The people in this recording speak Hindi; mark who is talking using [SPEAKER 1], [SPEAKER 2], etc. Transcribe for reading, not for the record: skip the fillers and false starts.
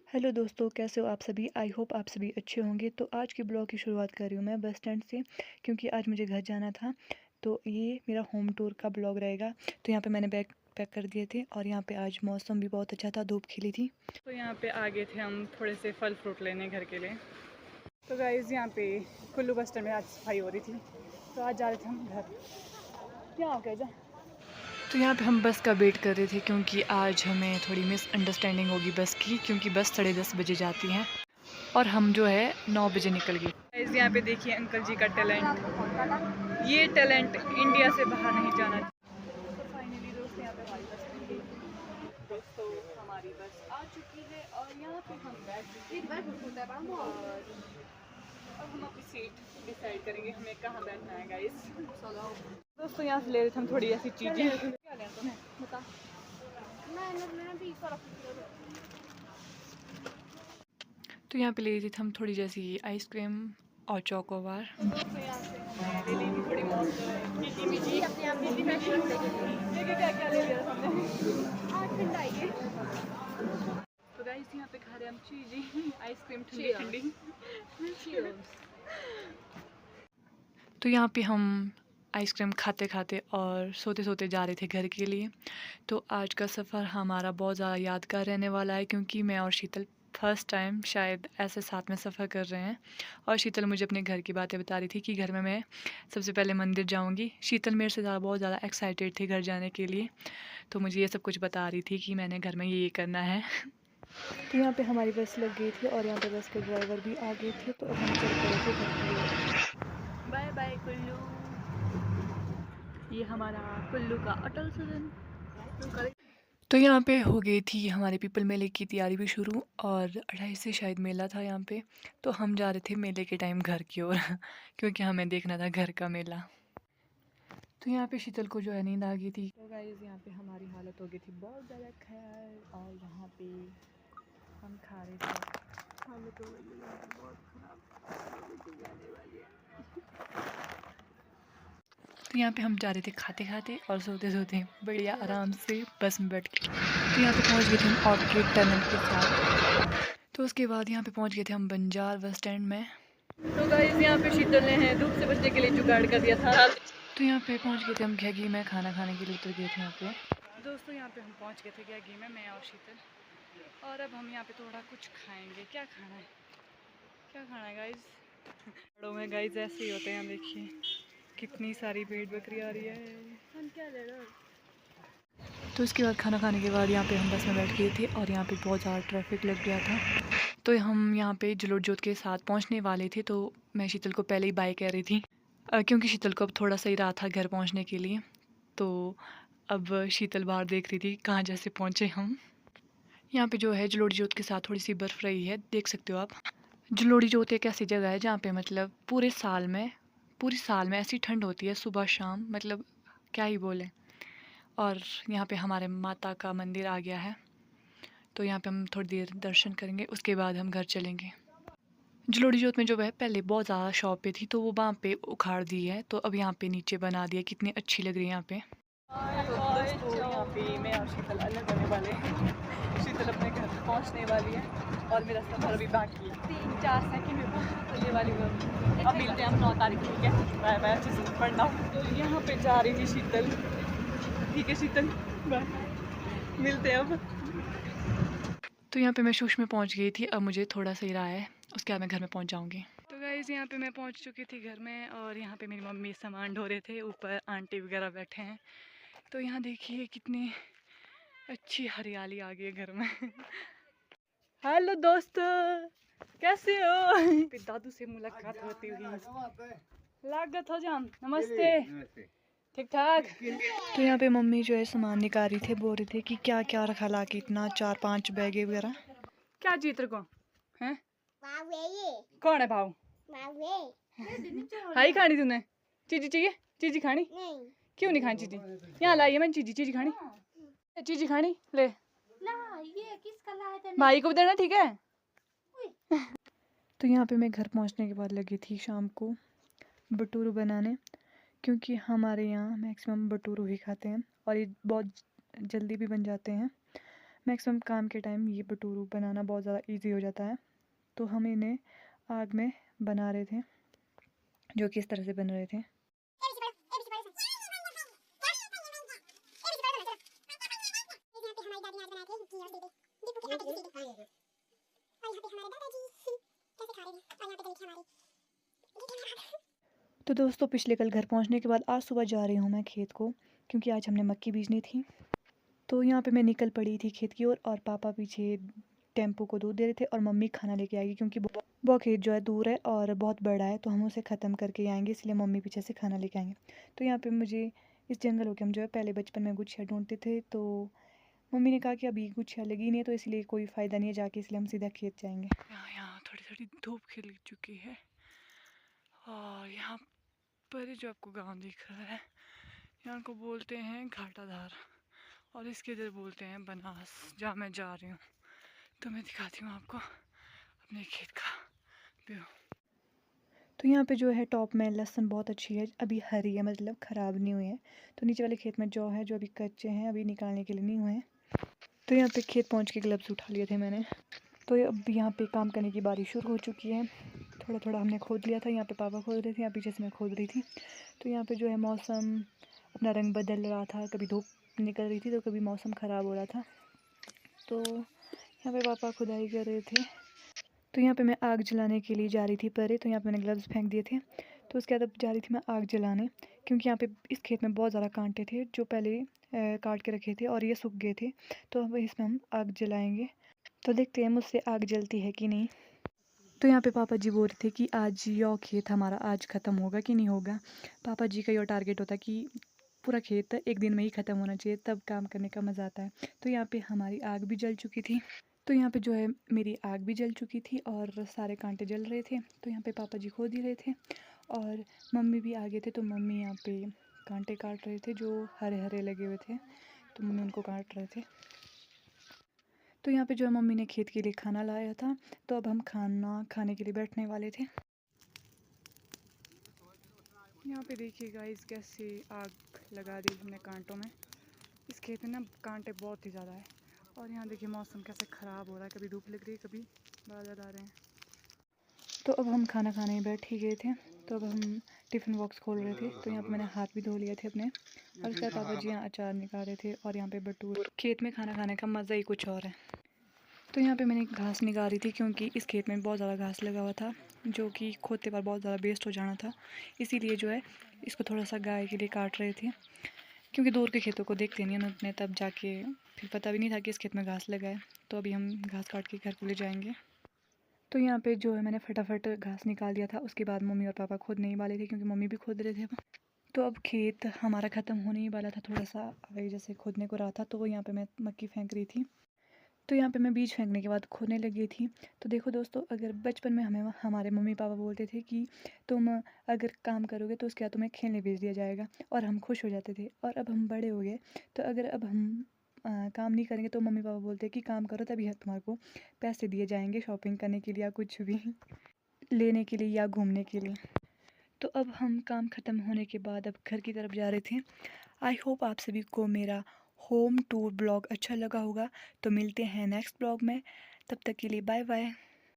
[SPEAKER 1] हेलो दोस्तों, कैसे हो आप सभी। आई होप आप सभी अच्छे होंगे। तो आज के ब्लॉग की शुरुआत कर रही हूँ मैं बस स्टैंड से, क्योंकि आज मुझे घर जाना था। तो ये मेरा होम टूर का ब्लॉग रहेगा। तो यहाँ पे मैंने बैग पैक कर दिए थे और यहाँ पे आज मौसम भी बहुत अच्छा था, धूप खिली थी। तो यहाँ पे आ गए थे हम थोड़े से फल फ्रूट लेने घर के लिए। तो गाइस यहाँ पे कुल्लू बस स्टैंड में आज सफाई हो रही थी, तो आज जा रहे थे हम घर। यहाँ कह जा। तो यहाँ पे हम बस का वेट कर रहे थे, क्योंकि आज हमें थोड़ी मिसअंडरस्टैंडिंग होगी बस की, क्योंकि बस 10:30 बजे जाती है और हम जो है 9 बजे निकल गए। यहाँ पे देखिए अंकल जी का टैलेंट। ये टैलेंट इंडिया से बाहर नहीं जाना। तो फाइनली दोस्तों यहाँ पे हमारी बस मिल गई थी। दोस्तों हमारी बस आ चुकी है और यहाँ पे हम बैठ चुके हैं और अब हम अपनी सीट डिसाइड करेंगे हमें कहाँ बैठना है गाइस। दोस्तों यहाँ से ले रहे थे हम थोड़ी ऐसी चीज़ें। क्या लेना तुम्हें बता। तो यहाँ पे ले रही थी हम थोड़ी जैसी आइसक्रीम और चोकोबार। दोस्तों यहाँ से हमने ले ली थी थोड़ी क्या ले लिया हमने। तो गाइस यहाँ पे खा रहे हम चीज़ी आइसक्रीम ठंडी ठंडी। तो यहाँ पे हम आइसक्रीम खाते खाते और सोते सोते जा रहे थे घर के लिए। तो आज का सफ़र हमारा बहुत ज़्यादा यादगार रहने वाला है, क्योंकि मैं और शीतल फर्स्ट टाइम शायद ऐसे साथ में सफ़र कर रहे हैं। और शीतल मुझे अपने घर की बातें बता रही थी कि घर में मैं सबसे पहले मंदिर जाऊंगी। शीतल मेरे से बहुत ज़्यादा एक्साइटेड थी घर जाने के लिए, तो मुझे ये सब कुछ बता रही थी कि मैंने घर में ये करना है। तो यहाँ पे हमारी बस लग गई थी और यहाँ पे बस के ड्राइवर भी आ गए थे। तो अब हम चल पड़े थे घर के लिए। Bye bye Kullu. ये हमारा कुल्लू का अटल सदन। तो यहाँ पे हो गई थी हमारे पीपल मेले की तैयारी भी शुरू, और 28 से शायद मेला था यहाँ पे। तो हम जा रहे थे मेले के टाइम घर की ओर क्योंकि हमें देखना था घर का मेला। तो यहाँ पे शीतल को जो है नींद आ गई थी। तो गाइस यहाँ पे हमारी हालत हो गई थी बहुत ज़्यादा खराब, और यहाँ पे हम खा रहे थे। हालत हो गई है बहुत खराब जाने वाली है। तो यहाँ पे हम जा रहे थे खाते खाते और सोते सोते बढ़िया आराम से बस में बैठ के। तो यहाँ पे पहुँच गए थे हम ऑर्किड टनल के साथ। तो उसके बाद यहाँ पे पहुँच गए थे हम बंजार बस स्टैंड में। तो गाइस यहाँ पे शीतल ने है धूप से बचने के लिए जुगाड़ कर दिया था। तो यहाँ पे पहुँच गए थे हम घैगी में, खाना खाने के लिए उतर गए थे यहाँ पे। दोस्तों यहाँ पे हम पहुँच गए थे घैगी में, मैं और शीतल। और अब हम यहाँ पे थोड़ा कुछ खाएंगे। क्या खाना है, क्या खाना है गाइस। बड़ों में गाइस ऐसे ही होते हैं, देखिए कितनी सारी भेड़ बकरी आ रही है। हम क्या ले रहे हैं। तो इसके बाद खाना खाने के बाद यहाँ पे हम बस में बैठ गए थे और यहाँ पे बहुत ज़्यादा ट्रैफिक लग गया था। तो हम यहाँ पे जलोट जोत के साथ पहुँचने वाले थे। तो मैं शीतल को पहले ही बाय कह रही थी, क्योंकि शीतल को अब थोड़ा सही रहा था घर पहुँचने के लिए। तो अब शीतल बाहर देख रही थी कहाँ जैसे पहुँचे हम। यहाँ पे जो है जलोड़ी जोत के साथ थोड़ी सी बर्फ़ रही है, देख सकते हो आप। जलोड़ी जोत एक ऐसी जगह है जहाँ पे मतलब पूरे साल में ऐसी ठंड होती है सुबह शाम, मतलब क्या ही बोलें। और यहाँ पे हमारे माता का मंदिर आ गया है, तो यहाँ पे हम थोड़ी देर दर्शन करेंगे, उसके बाद हम घर चलेंगे। जलोड़ी जोत में जो है पहले बहुत ज़्यादा शॉपें थी, तो वो वहाँ पे उखाड़ दी है, तो अब यहाँ पे नीचे बना दिया। कितनी अच्छी लग रही है यहाँ पे। दोस्तों यहाँ पे मैं और शीतल अलग होने वाले हैं। शीतल अपने घर पहुँचने वाली है और मेरा सफ़र अभी बाकी है। 3-4 सेकंड में पहुँचने वाली हूँ। अब मिलते हैं हम 9 तारीख को। ठीक है, बाय बाय। अच्छे से पढ़ना। तो यहाँ पे जा रही थी शीतल। ठीक है शीतल, बाय, मिलते हैं अब। तो यहाँ पे मैं शूश में पहुँच गई थी। अब मुझे थोड़ा सही रहा है, उसके बाद मैं घर में पहुँच जाऊँगी। तो गाइस यहाँ पे मैं पहुँच चुकी थी घर में, और यहाँ पे मेरी मम्मी सामान ढो रहे थे, ऊपर आंटी वगैरह बैठे हैं। तो यहाँ देखिए कितनी अच्छी हरियाली आ गई है घर में। हेलो दोस्तों, कैसे हो। दादू से मुलाकात होती हुई लागत हो जान। नमस्ते, ठीक ठाक। तो यहाँ पे मम्मी जो है सामान निकाल रही थे, बोल रहे थे कि क्या क्या रखा ला के इतना 4-5 बैगे वगैरह। क्या चित्र को है, कौन है भाव। हाई खानी तूने चीजी, चाहिए चीजी खानी नहीं। क्यों नहीं खानी चीजी, यहाँ लाई है मैंने चीजी खानी, चीजी खानी ले ला। ये किसका लाया था, भाई को देना, ठीक है। तो यहाँ पे मैं घर पहुँचने के बाद लगी थी शाम को भटूरू बनाने, क्योंकि हमारे यहाँ मैक्सिमम भटूरू ही खाते हैं और ये बहुत जल्दी भी बन जाते हैं। मैक्सिमम काम के टाइम ये भटूरू बनाना बहुत ज़्यादा इजी हो जाता है। तो हम इन्हें आग में बना रहे थे, जो कि इस तरह से बन रहे थे। तो दोस्तों पिछले कल घर पहुंचने के बाद आज सुबह जा रही हूँ मैं खेत को, क्योंकि आज हमने मक्की बीजनी थी। तो यहाँ पे मैं निकल पड़ी थी खेत की ओर, और पापा पीछे टेम्पो को दूध दे रहे थे, और मम्मी खाना लेके आएगी क्योंकि वो खेत जो है दूर है और बहुत बड़ा है, तो हम उसे ख़त्म करके आएंगे, इसलिए मम्मी पीछे से खाना लेके आएंगे। तो यहाँ पे मुझे इस जंगल के हम जो है पहले बचपन में गुच्छिया ढूंढते थे, तो मम्मी ने कहा कि अभी गुच्छिया लगी नहीं है, तो इसलिए कोई फ़ायदा नहीं है जाके, इसलिए हम सीधा खेत जाएंगे। यहाँ थोड़ी थोड़ी धूप खिल चुकी है, और यहाँ पर जो आपको गाँव दिख रहा है, यहाँ को बोलते हैं घाटाधार, और इसके इधर बोलते हैं बनास, जहाँ मैं जा रही हूँ। तो मैं दिखाती हूँ आपको अपने खेत का व्यू। तो यहाँ पे जो है टॉप में लहसुन बहुत अच्छी है, अभी हरी है, मतलब ख़राब नहीं हुई है। तो नीचे वाले खेत में जौ है, जो अभी कच्चे हैं, अभी निकालने के लिए नहीं हुए हैं। तो यहाँ पे खेत पहुँच के ग्लव्स उठा लिए थे मैंने। तो अब यहाँ पे काम करने की बारी शुरू हो चुकी है। थोड़ा थोड़ा हमने खोद लिया था, यहाँ पे पापा खोद रहे थे, यहाँ पीछे से मैं खोद रही थी। तो यहाँ पे जो है मौसम अपना रंग बदल रहा था, कभी धूप निकल रही थी तो कभी मौसम ख़राब हो रहा था। तो यहाँ पे पापा खुदाई कर रहे थे। तो यहाँ पे मैं आग जलाने के लिए जा रही थी परे, तो यहाँ पे मैंने ग्लव्स फेंक दिए थे। तो उसके बाद अब जा रही थी मैं आग जलाने, क्योंकि यहाँ पे इस खेत में बहुत ज़्यादा कांटे थे जो पहले काट के रखे थे, और ये सूख गए थे। तो अब इसमें हम आग जलाएंगे। तो देखते हैं मुझसे आग जलती है कि नहीं। तो यहाँ पे पापा जी बोल रहे थे कि आज यो खेत हमारा आज ख़त्म होगा कि नहीं होगा। पापा जी का यो टारगेट होता है कि पूरा खेत एक दिन में ही ख़त्म होना चाहिए, तब काम करने का मज़ा आता है। तो यहाँ पे हमारी आग भी जल चुकी थी। तो यहाँ पे जो है मेरी आग भी जल चुकी थी और सारे कांटे जल रहे थे। तो यहाँ पे पापा जी खोद ही रहे थे, और मम्मी भी आ गए थे। तो मम्मी यहाँ पे कांटे काट रहे थे जो हरे हरे लगे हुए थे, तो मम्मी उनको काट रहे थे। तो यहाँ पे जो है मम्मी ने खेत के लिए खाना लाया था, तो अब हम खाना खाने के लिए बैठने वाले थे। यहाँ पे देखिए गाइस कैसे आग लगा दी हमने कांटों में। इस खेत में ना कांटे बहुत ही ज़्यादा है, और यहाँ देखिए मौसम कैसे ख़राब हो रहा है, कभी धूप लग रही है, कभी बादल आ रहे हैं। तो अब हम खाना खाने बैठ ही गए थे। तो अब हम टिफ़िन बॉक्स खोल रहे थे। तो यहाँ पे मैंने हाथ भी धो लिए थे अपने, और उसके बाद पापा जी यहाँ अचार निकाल रहे थे, और यहाँ पे भटूरे। खेत में खाना खाने का मज़ा ही कुछ और है। तो यहाँ पे मैंने घास निकाल रही थी, क्योंकि इस खेत में बहुत ज़्यादा घास लगा हुआ था, जो कि खोदते पर बहुत ज़्यादा वेस्ट हो जाना था। इसीलिए जो है इसको थोड़ा सा गाय के लिए काट रहे थे, क्योंकि दूर के खेतों को देखते नहीं हैं उतने, तब जाके फिर पता भी नहीं था कि इस खेत में घास लगा है। तो अभी हम घास काट के घर को ले जाएंगे। तो यहाँ पे जो है मैंने फटाफट घास निकाल दिया था। उसके बाद मम्मी और पापा खोदने ही वाले थे, क्योंकि मम्मी भी खोद रहे थे अब। तो अब खेत हमारा ख़त्म होने ही वाला था, थोड़ा सा वही जैसे खोदने को रहा था। तो यहाँ पे मैं मक्की फेंक रही थी। तो यहाँ पे मैं बीज फेंकने के बाद खोदने लगी थी। तो देखो दोस्तों, अगर बचपन में हमें हमारे मम्मी पापा बोलते थे कि तुम अगर काम करोगे तो उसके बाद तुम्हें खेलने भेज दिया जाएगा, और हम खुश हो जाते थे। और अब हम बड़े हो गए, तो अगर अब हम काम नहीं करेंगे तो मम्मी पापा बोलते हैं कि काम करो, तभी तुम्हारे को पैसे दिए जाएंगे शॉपिंग करने के लिए, या कुछ भी लेने के लिए, या घूमने के लिए। तो अब हम काम ख़त्म होने के बाद अब घर की तरफ जा रहे थे। आई होप आप सभी को मेरा होम टूर ब्लॉग अच्छा लगा होगा। तो मिलते हैं नेक्स्ट ब्लॉग में, तब तक के लिए बाय बाय।